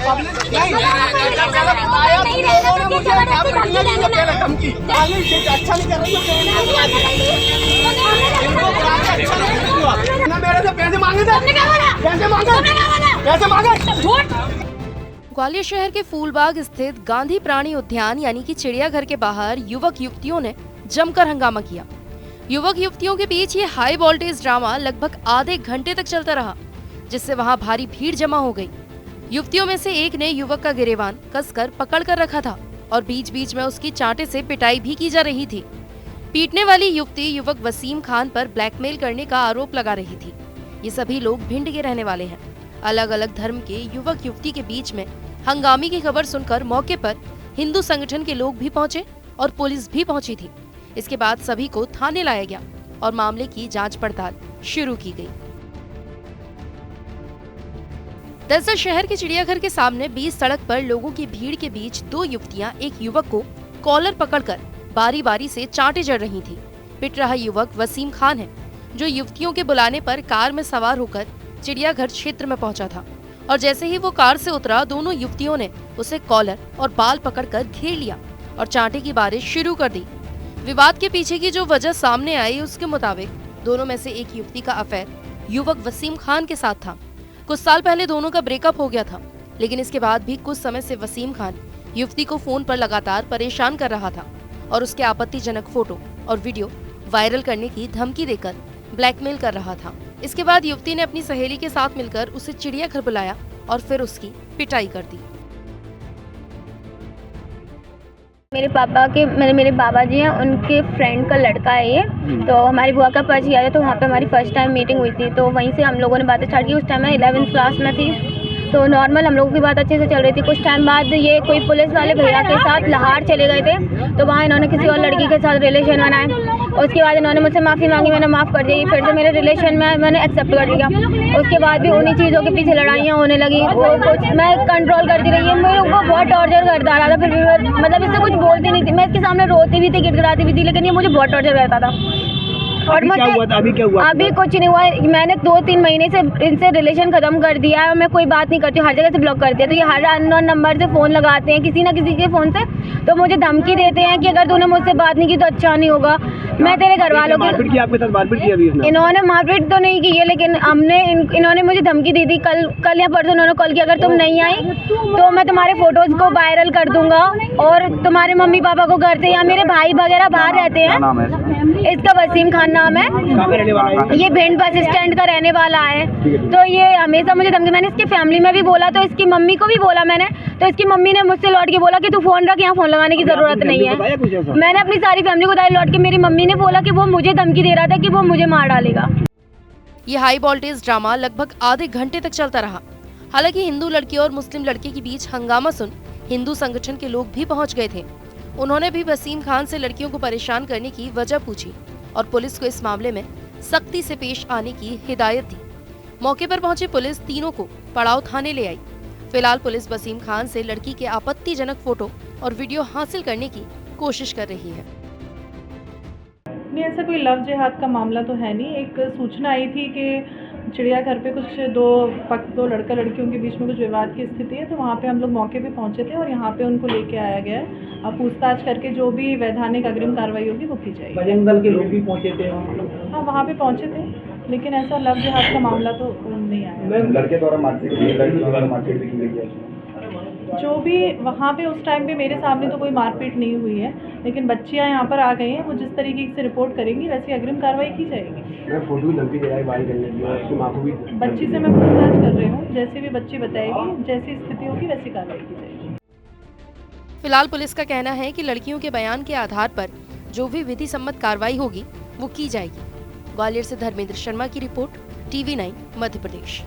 अच्छा नहीं कर मेरे से पैसे मांगे थे, पैसे मांगे। ग्वालियर शहर के फूलबाग स्थित गांधी प्राणी उद्यान यानी कि चिड़ियाघर के बाहर युवक युवतियों ने जमकर हंगामा किया। युवक युवतियों के बीच ये हाई वोल्टेज ड्रामा लगभग आधे घंटे तक चलता रहा, जिससे वहां भारी भीड़ जमा हो गई। युवतियों में से एक ने युवक का गिरेबान कसकर पकड़ कर रखा था और बीच बीच में उसकी चांटे से पिटाई भी की जा रही थी। पीटने वाली युवती युवक वसीम खान पर ब्लैकमेल करने का आरोप लगा रही थी। ये सभी लोग भिंड के रहने वाले हैं। अलग अलग धर्म के युवक युवती के बीच में हंगामे की खबर सुनकर मौके पर हिंदू संगठन के लोग भी पहुंचे और पुलिस भी पहुंची थी। इसके बाद सभी को थाने लाया गया और मामले की जांच पड़ताल शुरू की गई। दरअसल शहर के चिड़ियाघर के सामने 20 सड़क पर लोगों की भीड़ के बीच दो युवतियां एक युवक को कॉलर पकड़कर बारी बारी से चांटे जड़ रही थी। पिट रहा युवक वसीम खान है, जो युवतियों के बुलाने पर कार में सवार होकर चिड़ियाघर क्षेत्र में पहुंचा था और जैसे ही वो कार से उतरा, दोनों युवतियों ने उसे कॉलर और बाल पकड़कर घेर लिया और चांटे की बारिश शुरू कर दी। विवाद के पीछे की जो वजह सामने आई, उसके मुताबिक दोनों में से एक युवती का अफेयर युवक वसीम खान के साथ था। कुछ साल पहले दोनों का ब्रेकअप हो गया था, लेकिन इसके बाद भी कुछ समय से वसीम खान युवती को फोन पर लगातार परेशान कर रहा था और उसके आपत्तिजनक फोटो और वीडियो वायरल करने की धमकी देकर ब्लैकमेल कर रहा था। इसके बाद युवती ने अपनी सहेली के साथ मिलकर उसे चिड़ियाघर बुलाया और फिर उसकी पिटाई कर दी। मेरे बाबा जी हैं, उनके फ्रेंड का लड़का है ये। तो हमारी बुआ का पास किया था, तो वहाँ पे हमारी फर्स्ट टाइम मीटिंग हुई थी। तो वहीं से हम लोगों ने बातें स्टार्ट की। उस टाइम मैं 11th क्लास में थी, तो नॉर्मल हम लोगों की बात अच्छे से चल रही थी। कुछ टाइम बाद ये कोई पुलिस वाले भैया के साथ लाहौर चले गए थे, तो वहाँ इन्होंने किसी और लड़की के साथ रिलेशन बनाए। उसके बाद इन्होंने मुझसे माफ़ी मांगी, मैंने माफ़ कर दी। फिर से मेरे रिलेशन में मैंने एक्सेप्ट कर लिया। उसके बाद भी उन्हीं चीज़ों के पीछे लड़ाइयाँ होने लगी। वो कुछ मैं कंट्रोल करती रही, मेरे को बहुत टॉर्चर करता रहा था। फिर भी मतलब इससे कुछ बोलती नहीं थी, मैं इसके सामने रोती भी थी, गिड़गिड़ाती भी थी, लेकिन ये मुझे बहुत टॉर्चर करता था। और अभी क्या हुआ? अभी कुछ नहीं हुआ। मैंने 2-3 महीने से इनसे रिलेशन खत्म कर दिया है और मैं कोई बात नहीं करती, हर जगह से ब्लॉक कर दिया। तो ये हर अननोन नंबर से फ़ोन लगाते हैं, किसी ना किसी के फ़ोन से, तो मुझे धमकी देते हैं कि अगर तूने मुझसे बात नहीं की तो अच्छा नहीं होगा। मैं तेरे घर वालों की आपके साथ मारपीट की? अभी इन्होंने मारपीट तो नहीं की है, लेकिन इन्होंने मुझे धमकी दी थी। कल या परसों इन्होंने कॉल किया, अगर तुम नहीं आई तो मैं तुम्हारे फोटोज को वायरल कर दूंगा और तुम्हारे मम्मी पापा को घर से या मेरे भाई वगैरह बाहर रहते हैं। इसका वसीम खान नाम है, ये भिंड बस स्टैंड का रहने वाला है। तो ये हमेशा मुझे धमकी, मैंने इसकी फैमिली में भी बोला, तो इसकी मम्मी को भी बोला मैंने, तो इसकी मम्मी ने मुझसे लौट के बोला कि तू फोन रख, यहाँ फोन लगाने की जरूरत नहीं है। मैंने अपनी सारी फैमिली को बताया लौट के। मेरी मम्मी ने बोला कि वो मुझे धमकी दे रहा था कि वो मुझे मार डालेगा। ये हाई वोल्टेज ड्रामा लगभग आधे घंटे तक चलता रहा। हालांकि हिंदू लड़की और मुस्लिम लड़के के बीच हंगामा सुन हिंदू संगठन के लोग भी पहुंच गए थे। उन्होंने भी वसीम खान से लड़कियों को परेशान करने की वजह पूछी और पुलिस को इस मामले में सख्ती से पेश आने की हिदायत दी। मौके पर पहुंची पुलिस तीनों को पड़ाव थाने ले आई। फिलहाल पुलिस वसीम खान से लड़की के आपत्तिजनक फोटो और वीडियो हासिल करने की कोशिश कर रही है। नहीं, ऐसा कोई लव जिहाद का मामला तो है नहीं। एक सूचना आई थी कि चिड़ियाघर पे कुछ दो लड़का लड़कियों के बीच में कुछ विवाद की स्थिति है, तो वहाँ पे हम लोग मौके पे पहुँचे थे और यहाँ पे उनको लेके आया गया है। अब पूछताछ करके जो भी वैधानिक अग्रिम कार्रवाई होगी वो की जाएगी। बजरंग दल के लोग भी पहुँचे थे? हाँ, वहाँ पे पहुँचे थे, लेकिन ऐसा लव जिहाद का मामला तो नहीं आया। लड़के द्वारा मारपीट भी की गई है? जो भी वहाँ पे उस टाइम पे मेरे सामने तो कोई मारपीट नहीं हुई है, लेकिन बच्चियाँ यहाँ पर आ गई हैं, वो जिस तरीके से रिपोर्ट करेंगी वैसी अग्रिम कार्रवाई की जाएगी। मैं फोटो धमकी दे रहा है बाहर करने की, और उसकी माँ को भी बच्ची से मैं पूछताछ कर रही हूँ, जैसे भी बच्ची बताएगी, जैसी स्थिति होगी वैसी कार्रवाई की जाएगी। फिलहाल पुलिस का कहना है कि लड़कियों के बयान के आधार पर जो भी विधि सम्मत कार्रवाई होगी वो की जाएगी। ग्वालियर से धर्मेंद्र शर्मा की रिपोर्ट, TV9 मध्य प्रदेश।